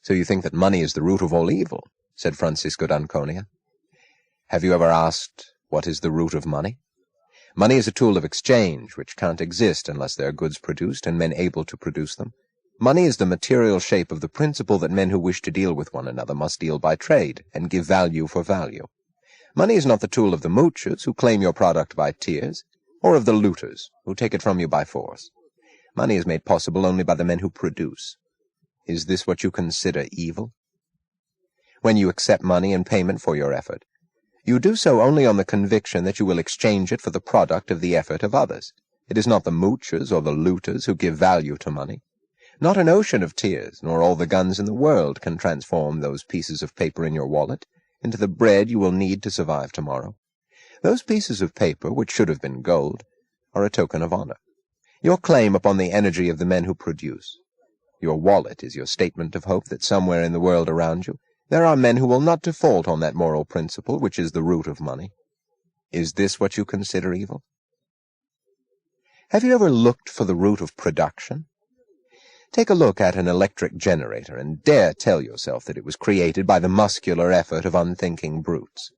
"So you think that money is the root of all evil?" said Francisco d'Anconia. "Have you ever asked, what is the root of money? Money is a tool of exchange which can't exist unless there are goods produced and men able to produce them. Money is the material shape of the principle that men who wish to deal with one another must deal by trade and give value for value. Money is not the tool of the moochers who claim your product by tears, or of the looters who take it from you by force. Money is made possible only by the men who produce. Is this what you consider evil? When you accept money in payment for your effort, you do so only on the conviction that you will exchange it for the product of the effort of others. It is not the moochers or the looters who give value to money. Not an ocean of tears, nor all the guns in the world can transform those pieces of paper in your wallet into the bread you will need to survive tomorrow. Those pieces of paper, which should have been gold, are a token of honor. Your claim upon the energy of the men who produce. Your wallet is your statement of hope that somewhere in the world around you there are men who will not default on that moral principle which is the root of money. Is this what you consider evil? Have you ever looked for the root of production? Take a look at an electric generator and dare tell yourself that it was created by the muscular effort of unthinking brutes.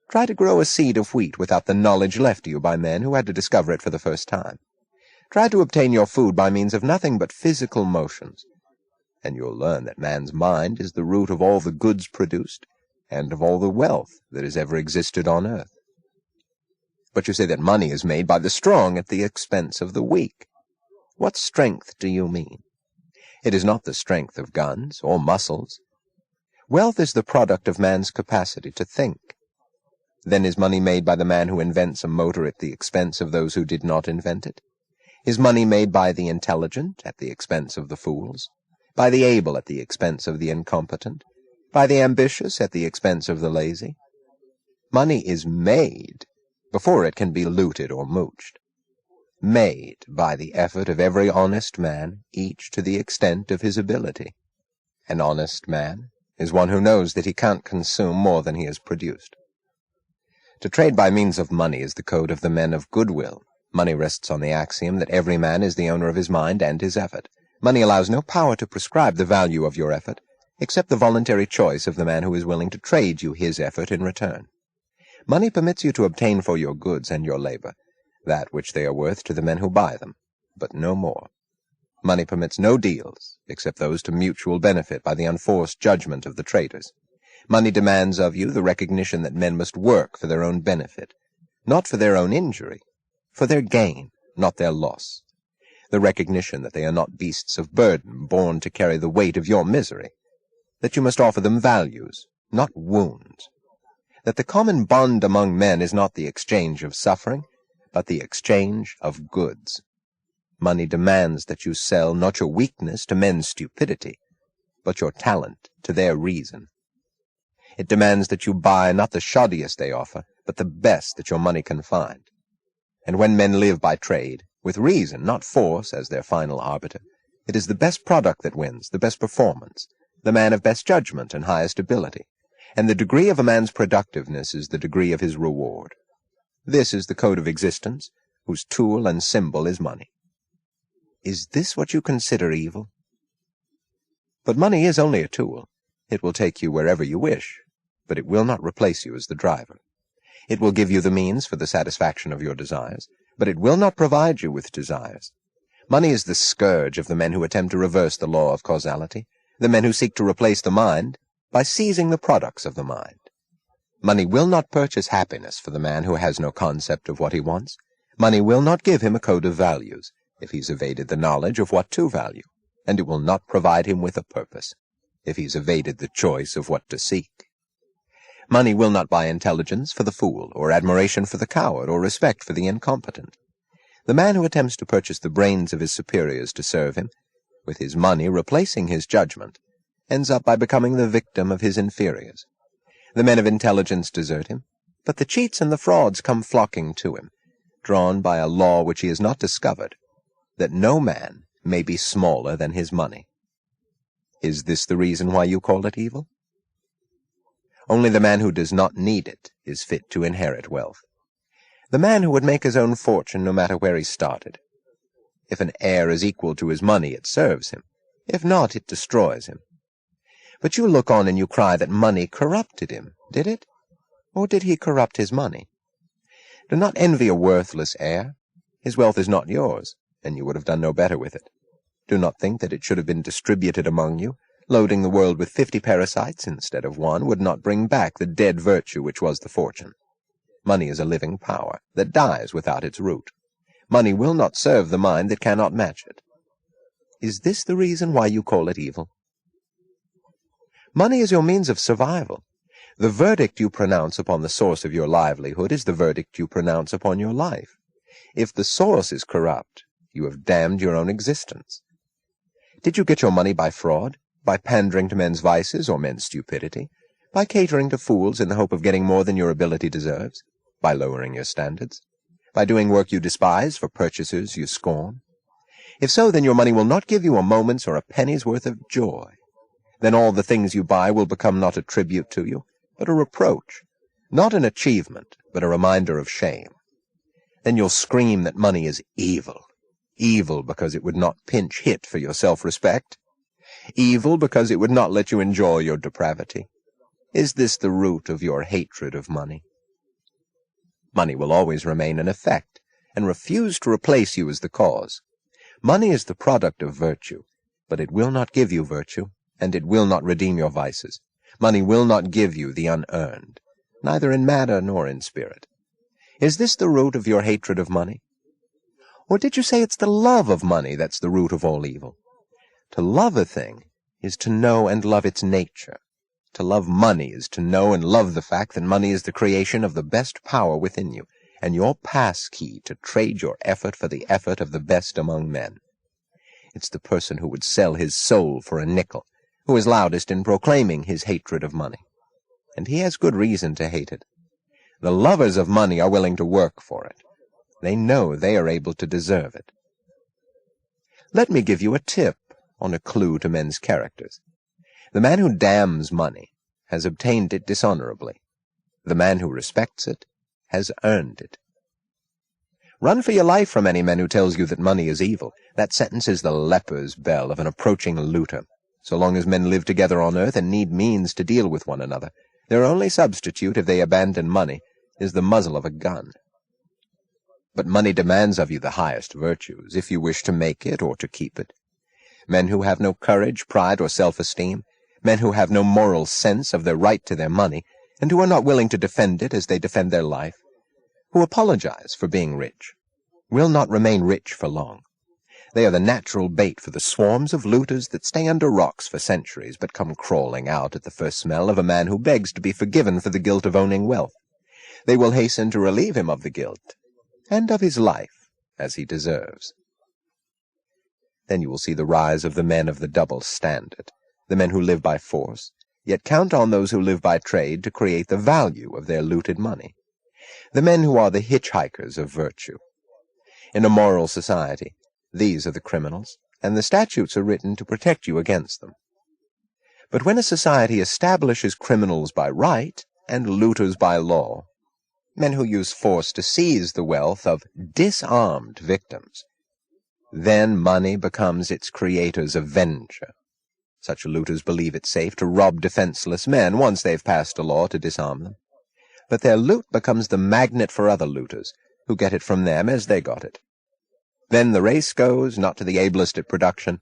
Try to grow a seed of wheat without the knowledge left to you by men who had to discover it for the first time. Try to obtain your food by means of nothing but physical motions, and you'll learn that man's mind is the root of all the goods produced and of all the wealth that has ever existed on earth. But you say that money is made by the strong at the expense of the weak. What strength do you mean? It is not the strength of guns or muscles. Wealth is the product of man's capacity to think. Then is money made by the man who invents a motor at the expense of those who did not invent it? Is money made by the intelligent at the expense of the fools? By the able at the expense of the incompetent? By the ambitious at the expense of the lazy? Money is made before it can be looted or mooched. Made by the effort of every honest man, each to the extent of his ability. An honest man is one who knows that he can't consume more than he has produced. To trade by means of money is the code of the men of goodwill. Money rests on the axiom that every man is the owner of his mind and his effort. Money allows no power to prescribe the value of your effort, except the voluntary choice of the man who is willing to trade you his effort in return. Money permits you to obtain for your goods and your labor that which they are worth to the men who buy them, but no more. Money permits no deals, except those to mutual benefit by the unforced judgment of the traders. Money demands of you the recognition that men must work for their own benefit, not for their own injury, for their gain, not their loss. The recognition that they are not beasts of burden born to carry the weight of your misery, that you must offer them values, not wounds, that the common bond among men is not the exchange of suffering, but the exchange of goods. Money demands that you sell not your weakness to men's stupidity, but your talent to their reason. It demands that you buy not the shoddiest they offer, but the best that your money can find. And when men live by trade, with reason, not force, as their final arbiter, it is the best product that wins, the best performance, the man of best judgment and highest ability, and the degree of a man's productiveness is the degree of his reward. This is the code of existence, whose tool and symbol is money. Is this what you consider evil? But money is only a tool. It will take you wherever you wish, but it will not replace you as the driver. It will give you the means for the satisfaction of your desires, but it will not provide you with desires. Money is the scourge of the men who attempt to reverse the law of causality, the men who seek to replace the mind by seizing the products of the mind. Money will not purchase happiness for the man who has no concept of what he wants. Money will not give him a code of values if he's evaded the knowledge of what to value, and it will not provide him with a purpose if he's evaded the choice of what to seek. Money will not buy intelligence for the fool, or admiration for the coward, or respect for the incompetent. The man who attempts to purchase the brains of his superiors to serve him, with his money replacing his judgment, ends up by becoming the victim of his inferiors. The men of intelligence desert him, but the cheats and the frauds come flocking to him, drawn by a law which he has not discovered, that no man may be smaller than his money. Is this the reason why you call it evil? Only the man who does not need it is fit to inherit wealth. The man who would make his own fortune no matter where he started. If an heir is equal to his money, it serves him. If not, it destroys him. But you look on and you cry that money corrupted him, did it? Or did he corrupt his money? Do not envy a worthless heir. His wealth is not yours, and you would have done no better with it. Do not think that it should have been distributed among you. Loading the world with 50 parasites instead of one would not bring back the dead virtue which was the fortune. Money is a living power that dies without its root. Money will not serve the mind that cannot match it. Is this the reason why you call it evil? Money is your means of survival. The verdict you pronounce upon the source of your livelihood is the verdict you pronounce upon your life. If the source is corrupt, you have damned your own existence. Did you get your money by fraud, by pandering to men's vices or men's stupidity, by catering to fools in the hope of getting more than your ability deserves, by lowering your standards, by doing work you despise for purchasers you scorn? If so, then your money will not give you a moment's or a penny's worth of joy. Then all the things you buy will become not a tribute to you, but a reproach, not an achievement, but a reminder of shame. Then you'll scream that money is evil. Evil because it would not pinch hit for your self-respect. Evil because it would not let you enjoy your depravity. Is this the root of your hatred of money? Money will always remain an effect, and refuse to replace you as the cause. Money is the product of virtue, but it will not give you virtue, and it will not redeem your vices. Money will not give you the unearned, neither in matter nor in spirit. Is this the root of your hatred of money? Or did you say it's the love of money that's the root of all evil? To love a thing is to know and love its nature. To love money is to know and love the fact that money is the creation of the best power within you, and your pass-key to trade your effort for the effort of the best among men. It's the person who would sell his soul for a nickel, who is loudest in proclaiming his hatred of money. And he has good reason to hate it. The lovers of money are willing to work for it. They know they are able to deserve it. Let me give you a tip on a clue to men's characters. The man who damns money has obtained it dishonorably. The man who respects it has earned it. Run for your life from any man who tells you that money is evil. That sentence is the leper's bell of an approaching looter. So long as men live together on earth and need means to deal with one another, their only substitute, if they abandon money, is the muzzle of a gun. But money demands of you the highest virtues, if you wish to make it or to keep it. Men who have no courage, pride, or self-esteem, men who have no moral sense of their right to their money, and who are not willing to defend it as they defend their life, who apologize for being rich, will not remain rich for long. They are the natural bait for the swarms of looters that stay under rocks for centuries, but come crawling out at the first smell of a man who begs to be forgiven for the guilt of owning wealth. They will hasten to relieve him of the guilt, and of his life, as he deserves. Then you will see the rise of the men of the double standard, the men who live by force, yet count on those who live by trade to create the value of their looted money, the men who are the hitchhikers of virtue. In a moral society, these are the criminals, and the statutes are written to protect you against them. But when a society establishes criminals by right and looters by law, men who use force to seize the wealth of disarmed victims, then money becomes its creator's avenger. Such looters believe it safe to rob defenseless men once they've passed a law to disarm them. But their loot becomes the magnet for other looters, who get it from them as they got it. Then the race goes, not to the ablest at production,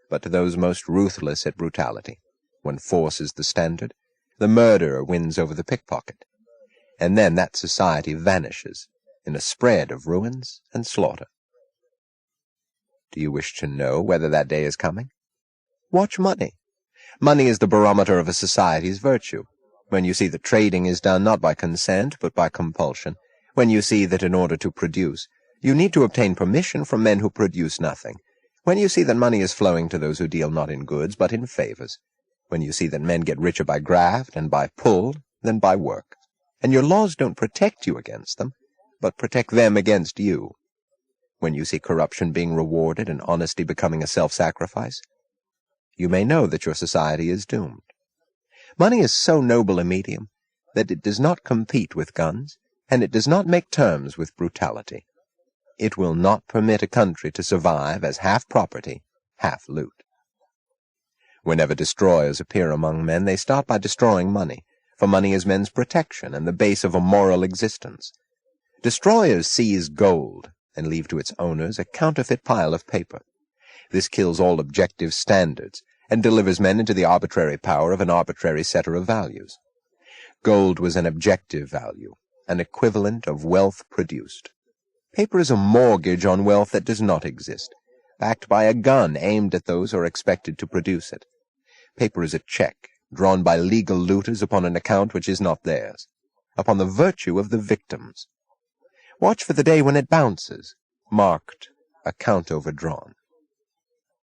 but to those most ruthless at brutality. When force is the standard, the murderer wins over the pickpocket. And then that society vanishes in a spread of ruins and slaughter. Do you wish to know whether that day is coming? Watch money. Money is the barometer of a society's virtue. When you see that trading is done not by consent but by compulsion, when you see that in order to produce, you need to obtain permission from men who produce nothing, when you see that money is flowing to those who deal not in goods but in favors, when you see that men get richer by graft and by pull than by work, and your laws don't protect you against them, but protect them against you, when you see corruption being rewarded and honesty becoming a self-sacrifice, you may know that your society is doomed. Money is so noble a medium that it does not compete with guns, and it does not make terms with brutality. It will not permit a country to survive as half property, half loot. Whenever destroyers appear among men, they start by destroying money, for money is men's protection and the base of a moral existence. Destroyers seize gold and leave to its owners a counterfeit pile of paper. This kills all objective standards and delivers men into the arbitrary power of an arbitrary setter of values. Gold was an objective value, an equivalent of wealth produced. Paper is a mortgage on wealth that does not exist, backed by a gun aimed at those who are expected to produce it. Paper is a check drawn by legal looters upon an account which is not theirs, upon the virtue of the victims. Watch for the day when it bounces, marked, account overdrawn.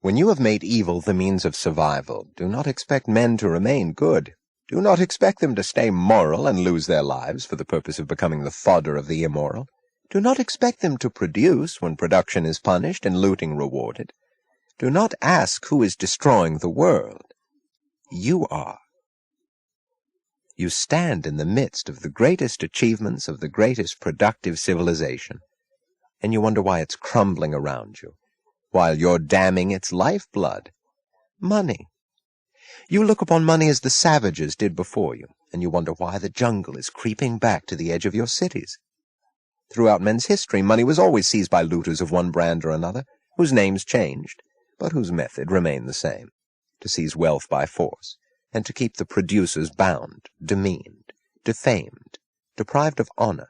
When you have made evil the means of survival, do not expect men to remain good. Do not expect them to stay moral and lose their lives for the purpose of becoming the fodder of the immoral. Do not expect them to produce when production is punished and looting rewarded. Do not ask who is destroying the world. You are. You stand in the midst of the greatest achievements of the greatest productive civilization, and you wonder why it's crumbling around you, while you're damning its lifeblood, money. You look upon money as the savages did before you, and you wonder why the jungle is creeping back to the edge of your cities. Throughout men's history, money was always seized by looters of one brand or another, whose names changed, but whose method remained the same, to seize wealth by force, and to keep the producers bound, demeaned, defamed, deprived of honor.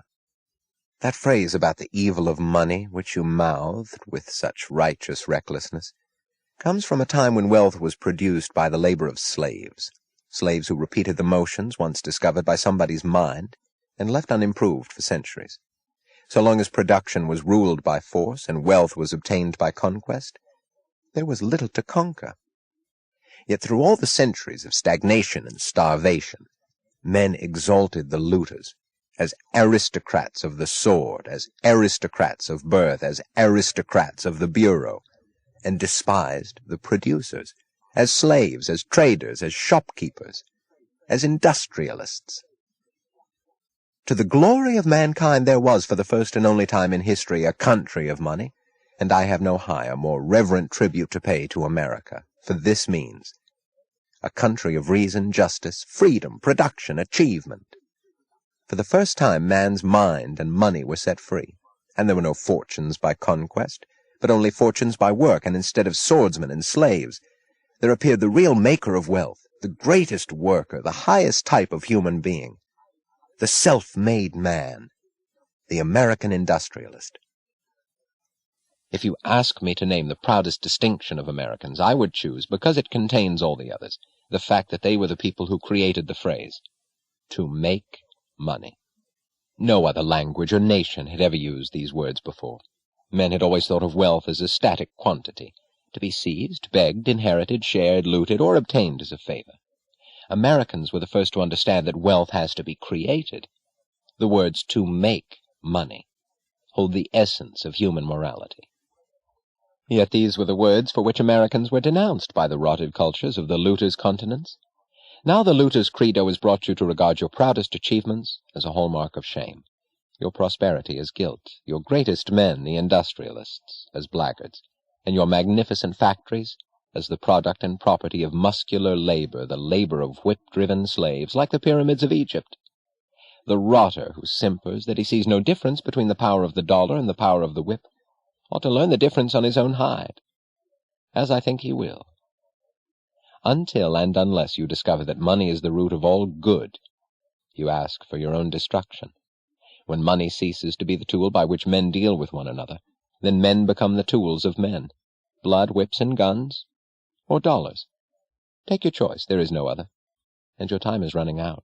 That phrase about the evil of money, which you mouthed with such righteous recklessness, comes from a time when wealth was produced by the labor of slaves, slaves who repeated the motions once discovered by somebody's mind and left unimproved for centuries. So long as production was ruled by force and wealth was obtained by conquest, there was little to conquer. Yet through all the centuries of stagnation and starvation, men exalted the looters as aristocrats of the sword, as aristocrats of birth, as aristocrats of the bureau, and despised the producers as slaves, as traders, as shopkeepers, as industrialists. To the glory of mankind there was, for the first and only time in history, a country of money, and I have no higher, more reverent tribute to pay to America for this means: a country of reason, justice, freedom, production, achievement. For the first time man's mind and money were set free, and there were no fortunes by conquest, but only fortunes by work, and instead of swordsmen and slaves, there appeared the real maker of wealth, the greatest worker, the highest type of human being, the self-made man, the American industrialist. If you ask me to name the proudest distinction of Americans, I would choose, because it contains all the others, the fact that they were the people who created the phrase, to make money. No other language or nation had ever used these words before. Men had always thought of wealth as a static quantity, to be seized, begged, inherited, shared, looted, or obtained as a favor. Americans were the first to understand that wealth has to be created. The words to make money hold the essence of human morality. Yet these were the words for which Americans were denounced by the rotted cultures of the looters' continents. Now the looters' credo has brought you to regard your proudest achievements as a hallmark of shame, your prosperity as guilt, your greatest men, the industrialists, as blackguards, and your magnificent factories as the product and property of muscular labor, the labor of whip-driven slaves, like the pyramids of Egypt. The rotter who simpers that he sees no difference between the power of the dollar and the power of the whip ought to learn the difference on his own hide, as I think he will. Until and unless you discover that money is the root of all good, you ask for your own destruction. When money ceases to be the tool by which men deal with one another, then men become the tools of men. Blood, whips, and guns, or dollars. Take your choice, there is no other, and your time is running out.